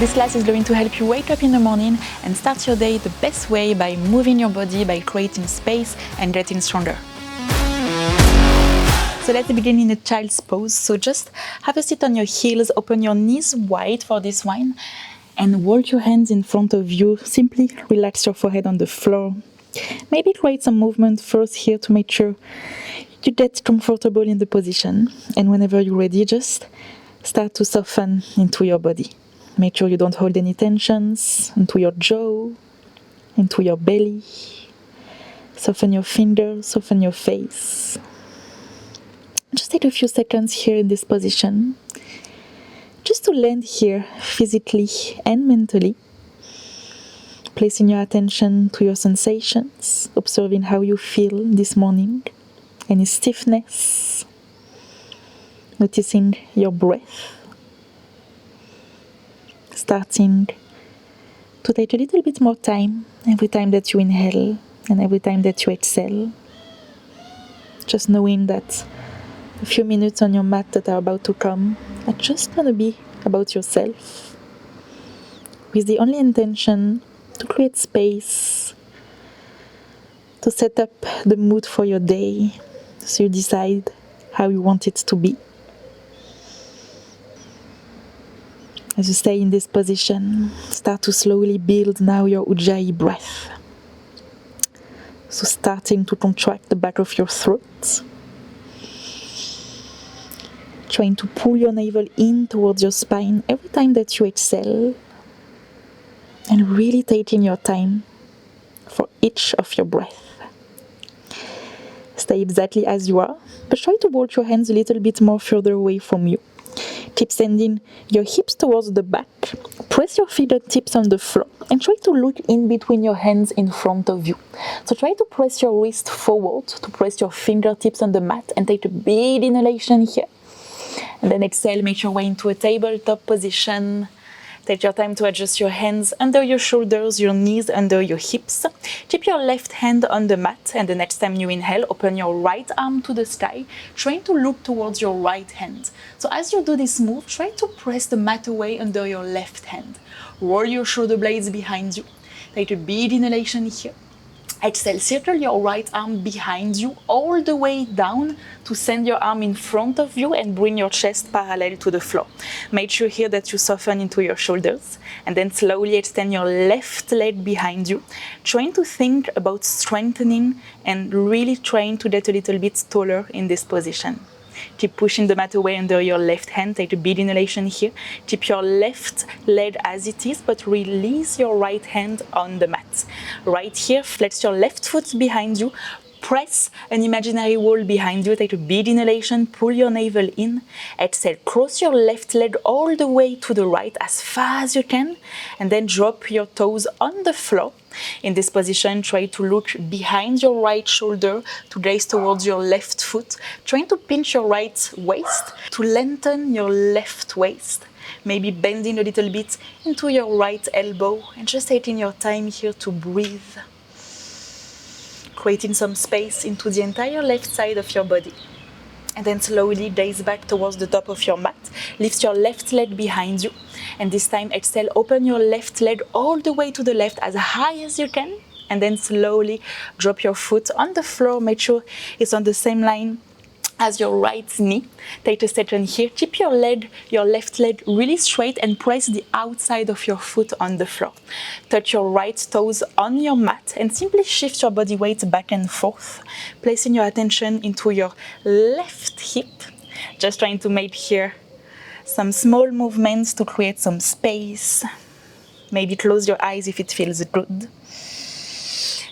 This class is going to help you wake up in the morning and start your day the best way by moving your body, by creating space and getting stronger. So let's begin in a child's pose. So just have a seat on your heels, open your knees wide for this one, and walk your hands in front of you. Simply relax your forehead on the floor. Maybe create some movement first here to make sure you get comfortable in the position. And whenever you're ready, just start to soften into your body. Make sure you don't hold any tensions into your jaw, into your belly. Soften your fingers, soften your face. Just take a few seconds here in this position, just to land here physically and mentally. Placing your attention to your sensations, observing how you feel this morning, any stiffness, noticing your breath. Starting to take a little bit more time every time that you inhale and every time that you exhale. Just knowing that a few minutes on your mat that are about to come are just going to be about yourself, with the only intention to create space, to set up the mood for your day, so you decide how you want it to be. As you stay in this position, start to slowly build now your Ujjayi breath. So starting to contract the back of your throat. Trying to pull your navel in towards your spine every time that you exhale. And really taking your time for each of your breath. Stay exactly as you are, but try to walk your hands a little bit more further away from you. Keep sending your hips towards the back. Press your fingertips on the floor and try to look in between your hands in front of you. So try to press your wrist forward, to press your fingertips on the mat and take a big inhalation here. And then exhale, make your way into a tabletop position. Take your time to adjust your hands under your shoulders, your knees under your hips. Keep your left hand on the mat, and the next time you inhale, open your right arm to the sky, trying to look towards your right hand. So as you do this move, try to press the mat away under your left hand. Roll your shoulder blades behind you. Take a big inhalation here. Exhale, circle your right arm behind you all the way down to send your arm in front of you and bring your chest parallel to the floor. Make sure here that you soften into your shoulders and then slowly extend your left leg behind you, trying to think about strengthening and really trying to get a little bit taller in this position. Keep pushing the mat away under your left hand. Take a big inhalation here. Keep your left leg as it is, but release your right hand on the mat. Right here, flex your left foot behind you. Press an imaginary wall behind you. Take a big inhalation. Pull your navel in. Exhale. Cross your left leg all the way to the right as far as you can. And then drop your toes on the floor. In this position, try to look behind your right shoulder to gaze towards your left foot. Trying to pinch your right waist to lengthen your left waist. Maybe bending a little bit into your right elbow and just taking your time here to breathe. Creating some space into the entire left side of your body. And then slowly gaze back towards the top of your mat. Lift your left leg behind you. And this time exhale, open your left leg all the way to the left as high as you can. And then slowly drop your foot on the floor. Make sure it's on the same line as your right knee. Take a second here. Keep your left leg really straight and press the outside of your foot on the floor. Touch your right toes on your mat and simply shift your body weight back and forth, placing your attention into your left hip. Just trying to make here some small movements to create some space. Maybe close your eyes if it feels good.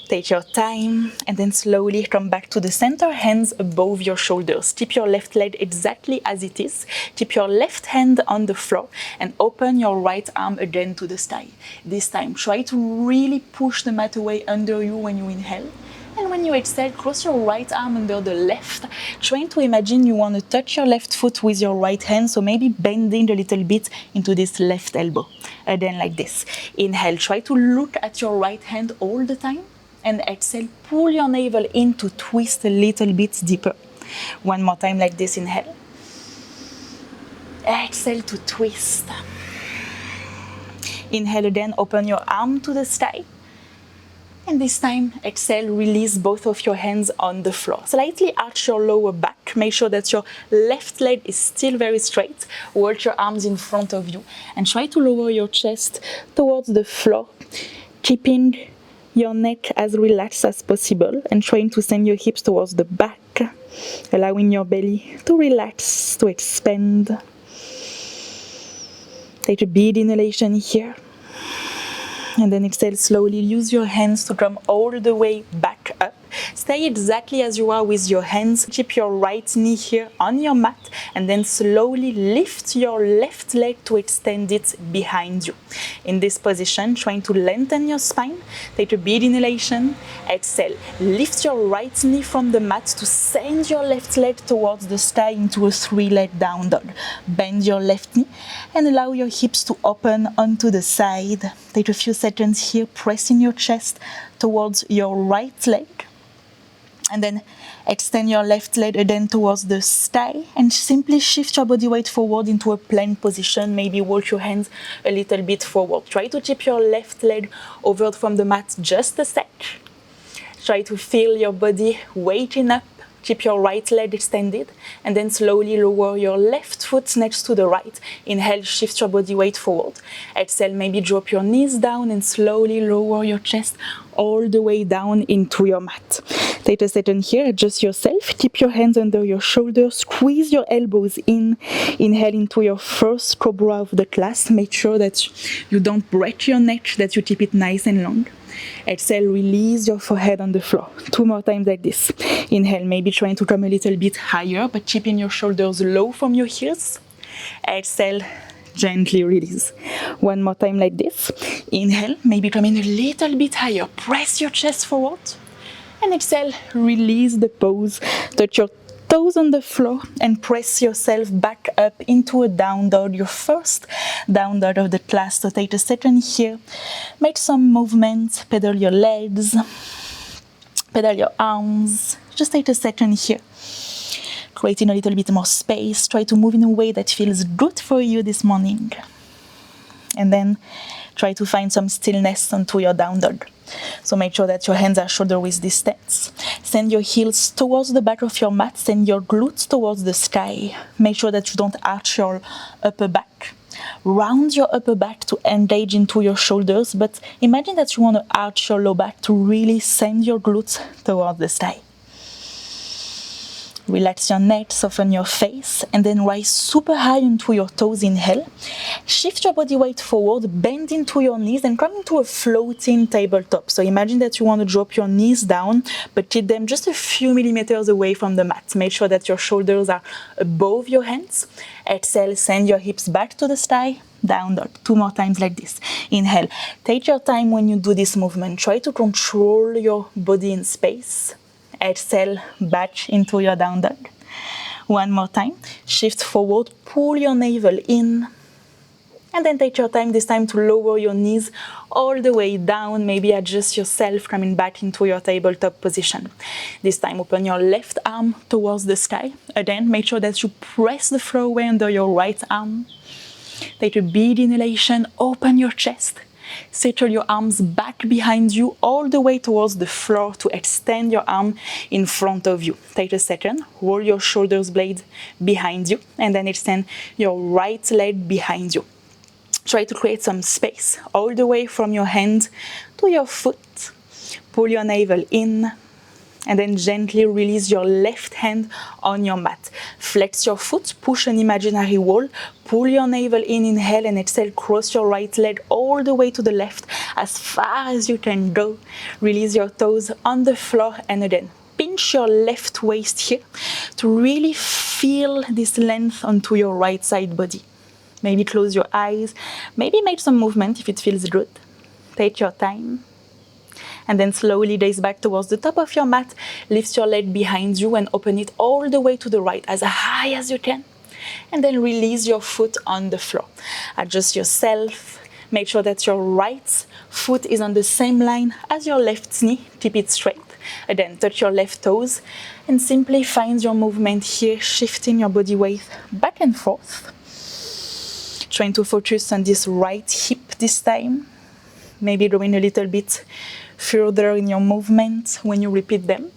Take your time and then slowly come back to the center, hands above your shoulders. Keep your left leg exactly as it is. Keep your left hand on the floor and open your right arm again to the sky. This time, try to really push the mat away under you when you inhale. And when you exhale, cross your right arm under the left, trying to imagine you want to touch your left foot with your right hand, so maybe bending a little bit into this left elbow. Again, like this. Inhale, try to look at your right hand all the time. And exhale, pull your navel in to twist a little bit deeper. One more time like this, inhale. Exhale to twist. Inhale again, open your arm to the sky. And this time, exhale, release both of your hands on the floor. Slightly arch your lower back. Make sure that your left leg is still very straight. Hold your arms in front of you. And try to lower your chest towards the floor, keeping your neck as relaxed as possible and trying to send your hips towards the back, allowing your belly to relax, to expand. Take a big inhalation here. And then exhale slowly. Use your hands to come all the way back up. Stay exactly as you are with your hands. Keep your right knee here on your mat and then slowly lift your left leg to extend it behind you. In this position, trying to lengthen your spine. Take a big inhalation. Exhale. Lift your right knee from the mat to send your left leg towards the sky into a 3-leg down dog. Bend your left knee and allow your hips to open onto the side. Take a few seconds here, pressing your chest towards your right leg. And then extend your left leg again towards the sky and simply shift your body weight forward into a plank position. Maybe walk your hands a little bit forward. Try to keep your left leg over from the mat just a sec. Try to feel your body weighting up. Keep your right leg extended and then slowly lower your left foot next to the right. Inhale, shift your body weight forward. Exhale, maybe drop your knees down and slowly lower your chest all the way down into your mat. Take a second here, adjust yourself. Keep your hands under your shoulders. Squeeze your elbows in. Inhale into your first cobra of the class. Make sure that you don't break your neck, that you keep it nice and long. Exhale, release your forehead on the floor. 2 more times like this. Inhale, maybe trying to come a little bit higher, but keeping your shoulders low from your heels. Exhale, gently release. 1 more time like this. Inhale, maybe coming a little bit higher. Press your chest forward. And exhale, release the pose. Touch your toes on the floor and press yourself back up into a down dog, your first down dog of the class. So take a second here, make some movement, pedal your legs, pedal your arms. Just take a second here, creating a little bit more space. Try to move in a way that feels good for you this morning. And then try to find some stillness onto your down dog. So make sure that your hands are shoulder width distance. Send your heels towards the back of your mat. Send your glutes towards the sky. Make sure that you don't arch your upper back. Round your upper back to engage into your shoulders, but imagine that you want to arch your low back to really send your glutes towards the sky. Relax your neck, soften your face, and then rise super high into your toes. Inhale. Shift your body weight forward, bend into your knees, and come into a floating tabletop. So imagine that you want to drop your knees down, but keep them just a few millimeters away from the mat. Make sure that your shoulders are above your hands. Exhale, send your hips back to the sky. Down dog. 2 more times like this. Inhale. Take your time when you do this movement. Try to control your body in space. Exhale, back into your down dog. 1 more time. Shift forward, pull your navel in. And then take your time this time to lower your knees all the way down. Maybe adjust yourself, coming back into your tabletop position. This time open your left arm towards the sky. Again, make sure that you press the floor away under your right arm. Take a big inhalation, open your chest. Settle your arms back behind you all the way towards the floor to extend your arm in front of you. Take a second, roll your shoulders blades behind you and then extend your right leg behind you. Try to create some space all the way from your hand to your foot. Pull your navel in and then gently release your left hand on your mat. Flex your foot, push an imaginary wall, pull your navel in, inhale and exhale, cross your right leg all the way to the left as far as you can go. Release your toes on the floor and again, pinch your left waist here to really feel this length onto your right side body. Maybe close your eyes, maybe make some movement if it feels good. Take your time. And then slowly gaze back towards the top of your mat, lift your leg behind you and open it all the way to the right as high as you can. And then release your foot on the floor. Adjust yourself. Make sure that your right foot is on the same line as your left knee. Keep it straight. Again, touch your left toes and simply find your movement here, shifting your body weight back and forth. Trying to focus on this right hip this time. Maybe going a little bit further in your movement when you repeat them.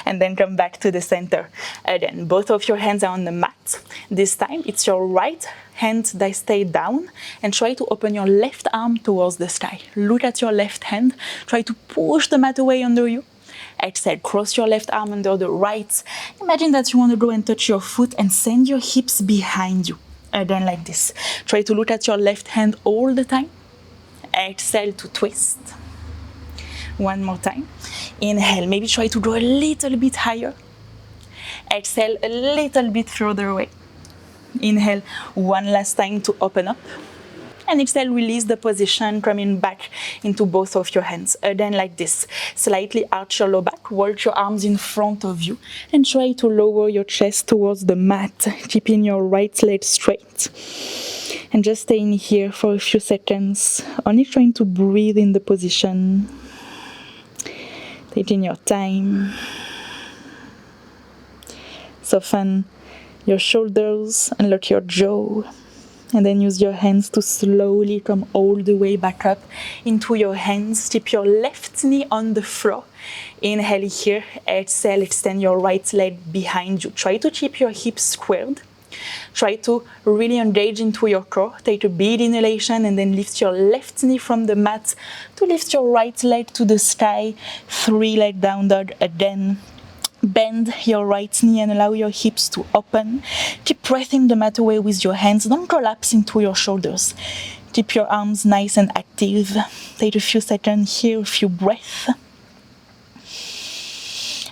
And then come back to the center. Again, both of your hands are on the mat. This time, it's your right hand that stays down, and try to open your left arm towards the sky. Look at your left hand. Try to push the mat away under you. Exhale, cross your left arm under the right. Imagine that you want to go and touch your foot and send your hips behind you. Again, like this. Try to look at your left hand all the time. Exhale to twist. One more time. Inhale, maybe try to go a little bit higher. Exhale a little bit further away. Inhale one last time to open up. And exhale, release the position, coming back into both of your hands. Again, like this. Slightly arch your low back, walk your arms in front of you, and try to lower your chest towards the mat, keeping your right leg straight. And just staying here for a few seconds, only trying to breathe in the position. Taking your time. Soften your shoulders and lock your jaw. And then use your hands to slowly come all the way back up into your hands. Keep your left knee on the floor. Inhale here. Exhale, extend your right leg behind you. Try to keep your hips squared. Try to really engage into your core. Take a big inhalation and then lift your left knee from the mat to lift your right leg to the sky. 3-leg down dog again. Bend your right knee and allow your hips to open. Keep pressing the mat away with your hands. Don't collapse into your shoulders. Keep your arms nice and active. Take a few seconds here, a few breaths.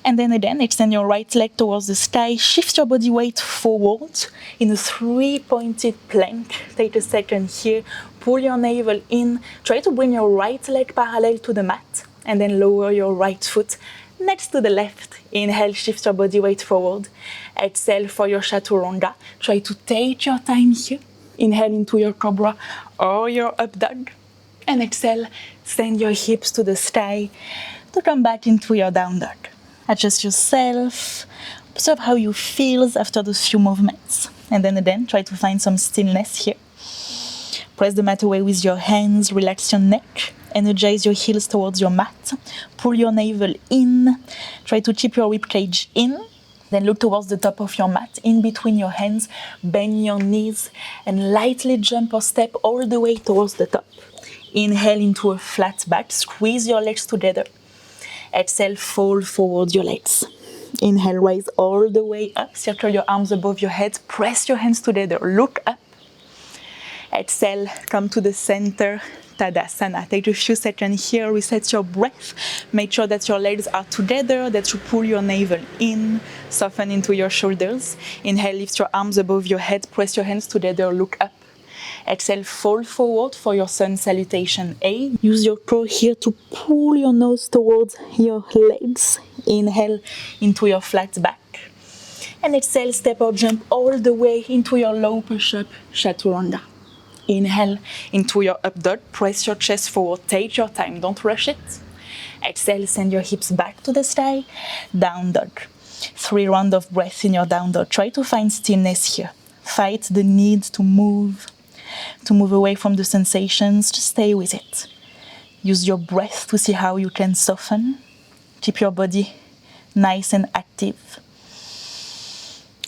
And then again, extend your right leg towards the sky. Shift your body weight forward in a 3-pointed plank. Take a second here. Pull your navel in. Try to bring your right leg parallel to the mat. And then lower your right foot next to the left. Inhale, shift your body weight forward. Exhale for your chaturanga. Try to take your time here. Inhale into your cobra or your up dog. And exhale, send your hips to the sky to come back into your down dog. Adjust yourself. Observe how you feel after those few movements. And then again, try to find some stillness here. Press the mat away with your hands. Relax your neck. Energize your heels towards your mat. Pull your navel in. Try to keep your ribcage in. Then look towards the top of your mat. In between your hands, bend your knees and lightly jump or step all the way towards the top. Inhale into a flat back. Squeeze your legs together. Exhale, fold forward your legs. Inhale, rise all the way up. Circle your arms above your head. Press your hands together. Look up. Exhale, come to the center. Tadasana. Take a few seconds here. Reset your breath. Make sure that your legs are together, that you pull your navel in. Soften into your shoulders. Inhale, lift your arms above your head. Press your hands together. Look up. Exhale, fold forward for your sun salutation A. Use your core here to pull your nose towards your legs. Inhale into your flat back. And exhale, step or jump all the way into your low push-up chaturanga. Inhale into your up dog. Press your chest forward. Take your time. Don't rush it. Exhale, send your hips back to the sky. Down dog. 3 rounds of breath in your down dog. Try to find stillness here. Fight the need to move away from the sensations. Just stay with it. Use your breath to see how you can soften. Keep your body nice and active.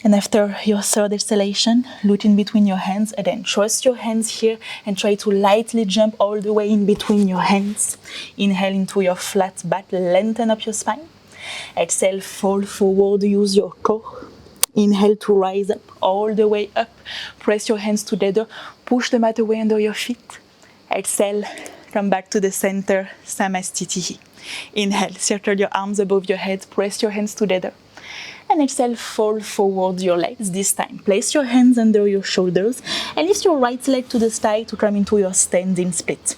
And after your third exhalation, look in between your hands. Again, trust your hands here and try to lightly jump all the way in between your hands. Inhale into your flat back. Lengthen up your spine. Exhale, fold forward. Use your core. Inhale to rise up, all the way up. Press your hands together. Push the mat away under your feet. Exhale, come back to the center, Samastitihi. Inhale, circle your arms above your head. Press your hands together. And exhale, fold forward your legs this time. Place your hands under your shoulders and lift your right leg to the sky to come into your standing split.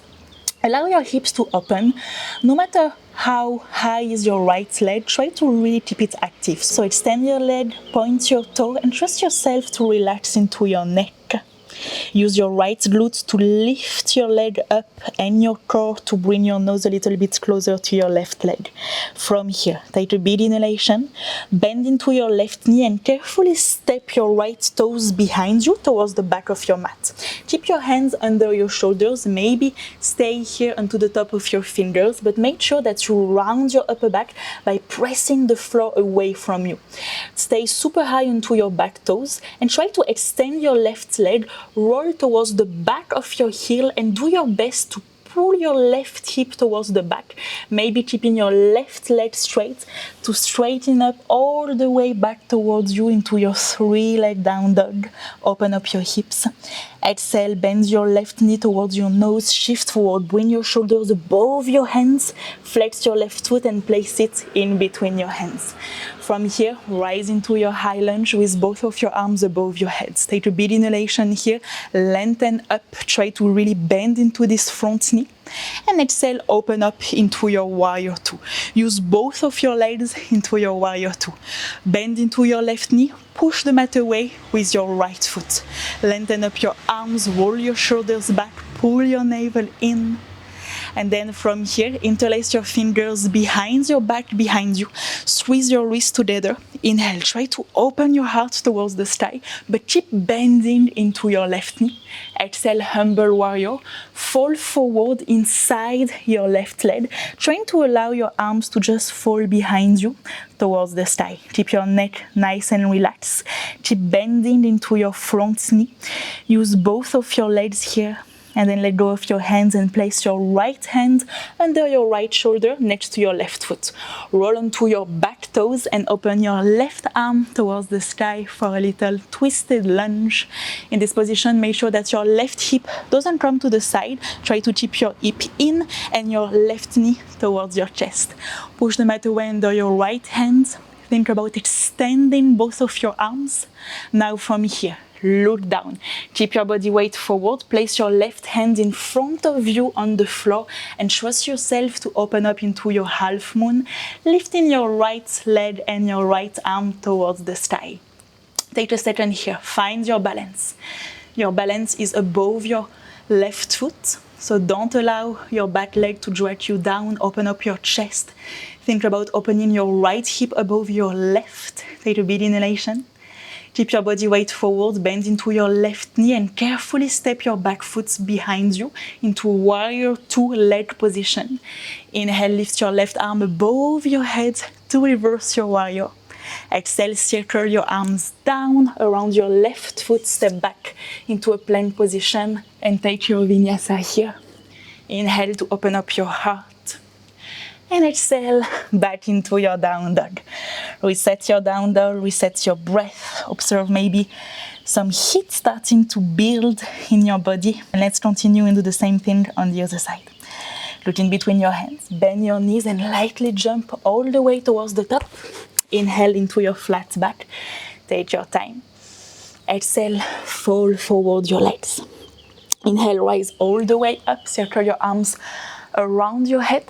Allow your hips to open. No matter how high is your right leg, try to really keep it active. So extend your leg, point your toe, and trust yourself to relax into your neck. Use your right glute to lift your leg up and your core to bring your nose a little bit closer to your left leg. From here, take a big inhalation, bend into your left knee and carefully step your right toes behind you towards the back of your mat. Keep your hands under your shoulders, maybe stay here onto the top of your fingers, but make sure that you round your upper back by pressing the floor away from you. Stay super high onto your back toes and try to extend your left leg, roll towards the back of your heel and do your best to pull your left hip towards the back, maybe keeping your left leg straight to straighten up all the way back towards you into your 3-leg down dog. Open up your hips. Exhale, bend your left knee towards your nose, shift forward, bring your shoulders above your hands, flex your left foot and place it in between your hands. From here, rise into your high lunge with both of your arms above your heads. Take a big inhalation here, lengthen up, try to really bend into this front knee. And exhale, open up into your warrior two. Use both of your legs into your warrior two. Bend into your left knee, push the mat away with your right foot. Lengthen up your arms, roll your shoulders back, pull your navel in. And then from here, interlace your fingers behind your back, behind you. Squeeze your wrists together. Inhale, try to open your heart towards the sky, but keep bending into your left knee. Exhale, humble warrior. Fall forward inside your left leg, trying to allow your arms to just fall behind you towards the sky. Keep your neck nice and relaxed. Keep bending into your front knee. Use both of your legs here. And then let go of your hands and place your right hand under your right shoulder next to your left foot. Roll onto your back toes and open your left arm towards the sky for a little twisted lunge. In this position, make sure that your left hip doesn't come to the side. Try to keep your hip in and your left knee towards your chest. Push the mat away under your right hand. Think about extending both of your arms. Now from here, look down. Keep your body weight forward. Place your left hand in front of you on the floor and trust yourself to open up into your half moon, lifting your right leg and your right arm towards the sky. Take a second here. Find your balance. Your balance is above your left foot, so don't allow your back leg to drag you down. Open up your chest. Think about opening your right hip above your left. Take a big inhalation. Keep your body weight forward, bend into your left knee and carefully step your back foot behind you into warrior two leg position. Inhale, lift your left arm above your head to reverse your warrior. Exhale, circle your arms down around your left foot, step back into a plank position and take your vinyasa here. Inhale to open up your heart. And exhale, back into your down dog. Reset your down dog, reset your breath. Observe maybe some heat starting to build in your body. And let's continue and do the same thing on the other side. Look in between your hands, bend your knees and lightly jump all the way towards the top. Inhale into your flat back. Take your time. Exhale, fold forward your legs. Inhale, rise all the way up. Circle your arms around your head.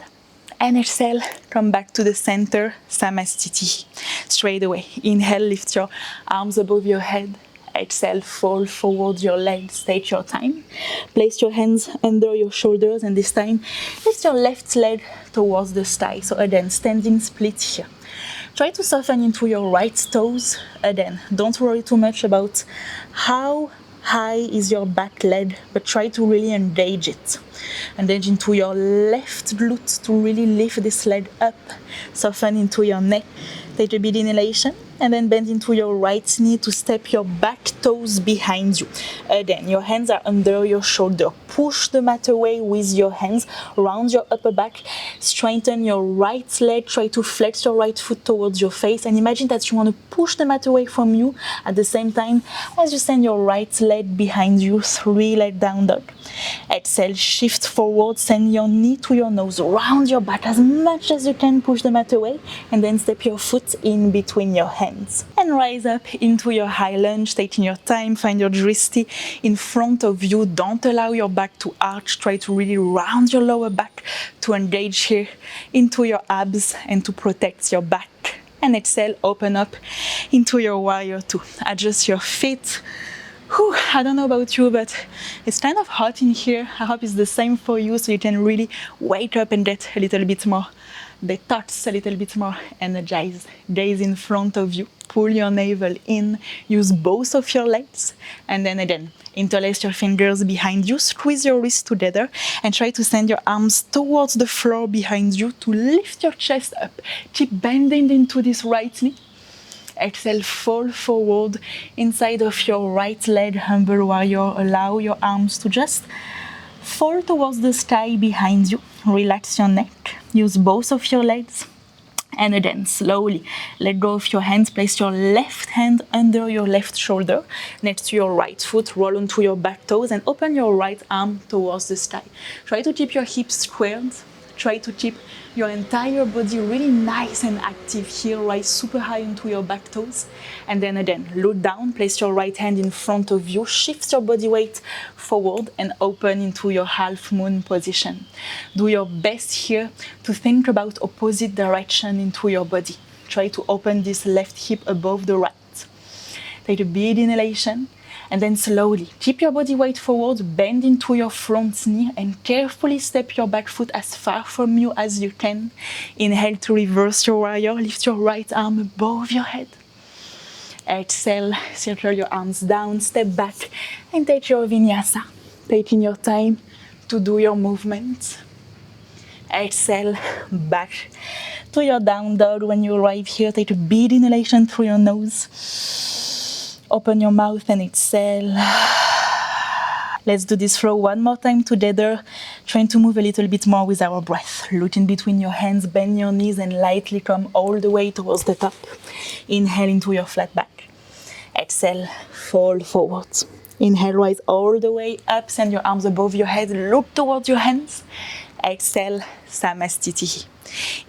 And exhale, come back to the center, Samastiti. Straight away. Inhale, lift your arms above your head. Exhale, fold forward your legs. Take your time. Place your hands under your shoulders and this time, lift your left leg towards the sky. So again, standing split here. Try to soften into your right toes. Again, don't worry too much about how high is your back leg, but try to really engage it. Engage into your left glute to really lift this leg up. Soften into your neck. Take a big inhalation and then bend into your right knee to step your back toes behind you. Again, your hands are under your shoulder. Push the mat away with your hands. Round your upper back. Strengthen your right leg. Try to flex your right foot towards your face. And imagine that you want to push the mat away from you at the same time as you send your right leg behind you. 3-leg down dog. Exhale, shift forward. Send your knee to your nose. Round your back as much as you can. Push the mat away. And then step your foot in between your hands. And rise up into your high lunge, taking your time. Find your dristi in front of you. Don't allow your back to arch. Try to really round your lower back to engage here into your abs and to protect your back. And exhale, open up into your warrior two. Adjust your feet. Whew, I don't know about you, but it's kind of hot in here. I hope it's the same for you, so you can really wake up and get a little bit more detox, a little bit more energized. Gaze in front of you. Pull your navel in. Use both of your legs. And then again, interlace your fingers behind you. Squeeze your wrists together and try to send your arms towards the floor behind you to lift your chest up. Keep bending into this right knee. Exhale, fall forward inside of your right leg, humble warrior. Allow your arms to just fall towards the sky behind you. Relax your neck. Use both of your legs. And again, slowly let go of your hands. Place your left hand under your left shoulder next to your right foot. Roll onto your back toes and open your right arm towards the sky. Try to keep your hips squared. Try to keep your entire body really nice and active here. Rise super high into your back toes. And then again, look down. Place your right hand in front of you. Shift your body weight forward and open into your half moon position. Do your best here to think about opposite direction into your body. Try to open this left hip above the right. Take a big inhalation. And then slowly keep your body weight forward, bend into your front knee and carefully step your back foot as far from you as you can. Inhale to reverse your warrior, lift your right arm above your head. Exhale, circle your arms down, step back and take your vinyasa, taking your time to do your movements. Exhale, back to your down dog. When you arrive here, take a big inhalation through your nose. Open your mouth and exhale. Let's do this flow one more time together. Trying to move a little bit more with our breath. Look in between your hands, bend your knees and lightly come all the way towards the top. Inhale into your flat back. Exhale, fall forward. Inhale, rise all the way up. Send your arms above your head. Look towards your hands. Exhale, Samastitihi.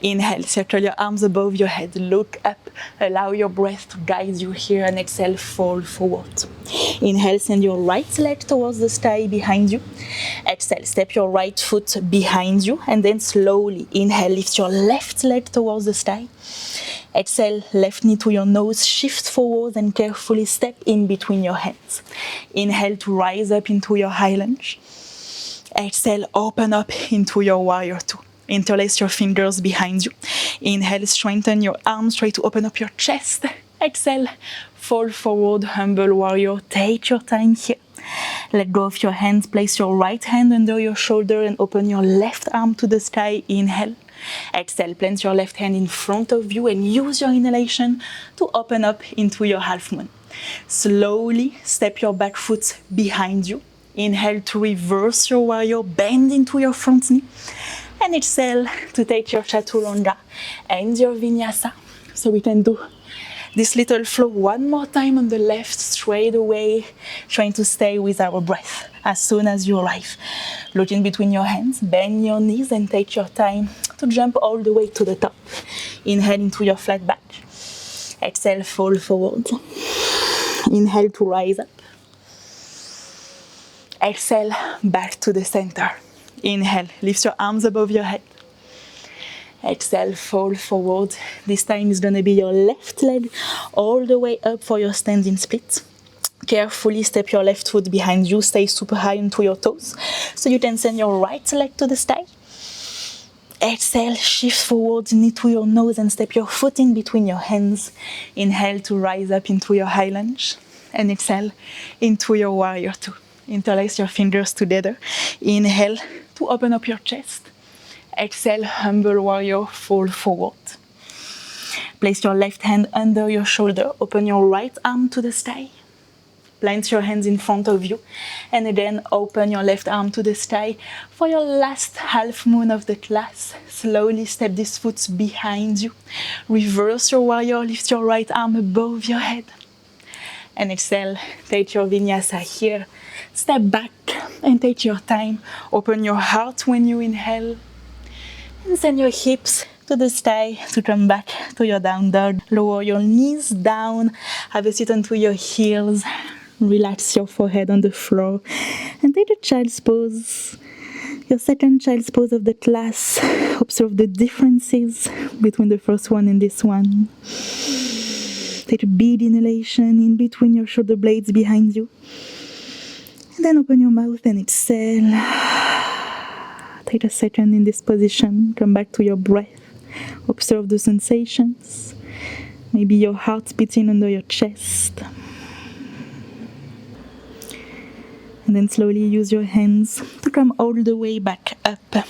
Inhale, circle your arms above your head. Look up. Allow your breath to guide you here and exhale, fall forward. Inhale, send your right leg towards the sky behind you. Exhale, step your right foot behind you and then slowly inhale, lift your left leg towards the sky. Exhale, left knee to your nose, shift forward and carefully step in between your hands. Inhale to rise up into your high lunge. Exhale, open up into your warrior two. Interlace your fingers behind you. Inhale, strengthen your arms, try to open up your chest. Exhale, fall forward, humble warrior. Take your time here. Let go of your hands, place your right hand under your shoulder and open your left arm to the sky. Inhale. Exhale, plant your left hand in front of you and use your inhalation to open up into your half moon. Slowly step your back foot behind you. Inhale to reverse your warrior, bend into your front knee. And exhale to take your chaturanga and your vinyasa. So we can do this little flow one more time on the left, straight away, trying to stay with our breath as soon as you arrive. Look in between your hands, bend your knees and take your time to jump all the way to the top. Inhale into your flat back. Exhale, fall forward. Inhale to rise up. Exhale, back to the center. Inhale, lift your arms above your head. Exhale, fall forward. This time is going to be your left leg all the way up for your standing split. Carefully step your left foot behind you. Stay super high into your toes so you can send your right leg to the sky. Exhale, shift forward, knee to your nose and step your foot in between your hands. Inhale to rise up into your high lunge. And exhale into your warrior two. Interlace your fingers together. Inhale to open up your chest. Exhale, humble warrior, fall forward. Place your left hand under your shoulder. Open your right arm to the sky. Plant your hands in front of you. And again, open your left arm to the sky. For your last half moon of the class, slowly step these foot behind you. Reverse your warrior, lift your right arm above your head. And exhale, take your vinyasa here. Step back and take your time. Open your heart when you inhale. And send your hips to the sky to come back to your down dog. Lower your knees down. Have a seat onto your heels. Relax your forehead on the floor. And take a child's pose. Your second child's pose of the class. Observe the differences between the first one and this one. Take a big inhalation in between your shoulder blades behind you. And then open your mouth and exhale. Take a second in this position. Come back to your breath. Observe the sensations. Maybe your heart beating under your chest. And then slowly use your hands to come all the way back up.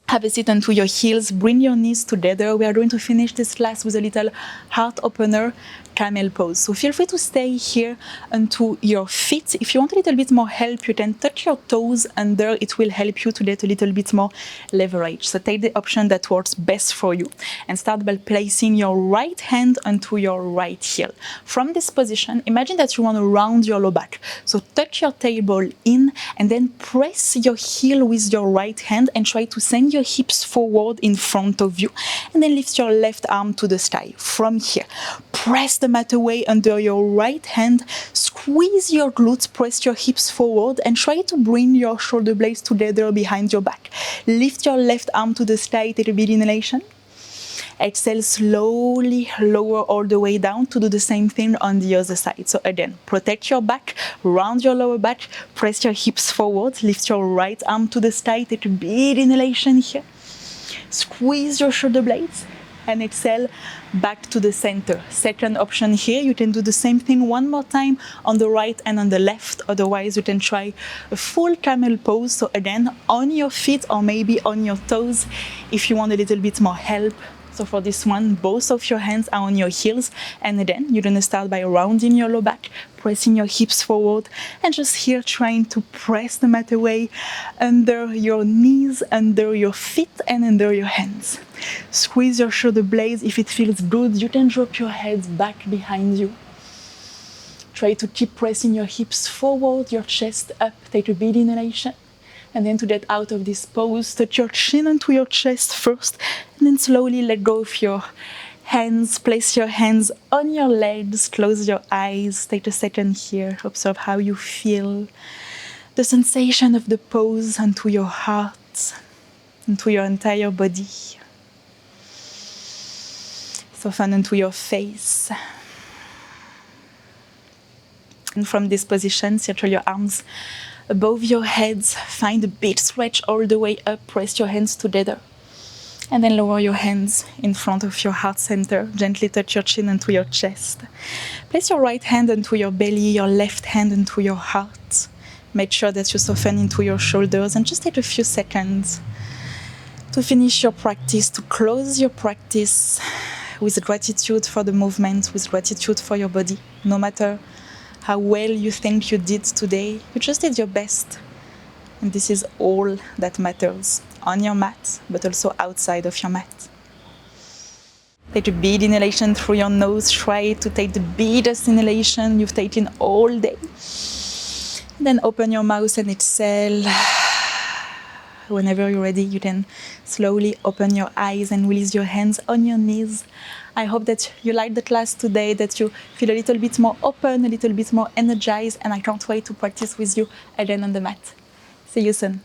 Have a seat onto your heels. Bring your knees together. We are going to finish this class with a little heart opener, camel pose. So feel free to stay here onto your feet. If you want a little bit more help, you can touch your toes under. It will help you to get a little bit more leverage. So take the option that works best for you and start by placing your right hand onto your right heel. From this position, imagine that you want to round your low back. So touch your table in and then press your heel with your right hand and try to send your hips forward in front of you, and then lift your left arm to the sky. From here, press the mat away under your right hand, squeeze your glutes, press your hips forward, and try to bring your shoulder blades together behind your back. Lift your left arm to the sky, take a big inhalation. Exhale, slowly lower all the way down to do the same thing on the other side. So again, protect your back, round your lower back, press your hips forward, lift your right arm to the sky, take a big inhalation here. Squeeze your shoulder blades and exhale back to the center. Second option here, you can do the same thing one more time on the right and on the left. Otherwise, you can try a full camel pose. So again, on your feet or maybe on your toes if you want a little bit more help. So for this one, both of your hands are on your heels. And again, you're going to start by rounding your low back, pressing your hips forward, and just here trying to press the mat away under your knees, under your feet, and under your hands. Squeeze your shoulder blades. If it feels good, you can drop your head back behind you. Try to keep pressing your hips forward, your chest up. Take a big inhalation. And then to get out of this pose, touch your chin onto your chest first, and then slowly let go of your hands. Place your hands on your legs, close your eyes, take a second here, observe how you feel the sensation of the pose onto your heart, into your entire body. Soften into your face. And from this position, circle your arms above your heads, find a big stretch all the way up, press your hands together. And then lower your hands in front of your heart center, gently touch your chin into your chest. Place your right hand onto your belly, your left hand into your heart. Make sure that you soften into your shoulders and just take a few seconds to finish your practice, to close your practice with gratitude for the movement, with gratitude for your body. No matter how well you think you did today, you just did your best. And this is all that matters on your mat, but also outside of your mat. Take a big inhalation through your nose. Try to take the biggest inhalation you've taken all day. Then open your mouth and exhale. Whenever you're ready, you can slowly open your eyes and release your hands on your knees. I hope that you liked the class today, that you feel a little bit more open, a little bit more energized, and I can't wait to practice with you again on the mat. See you soon.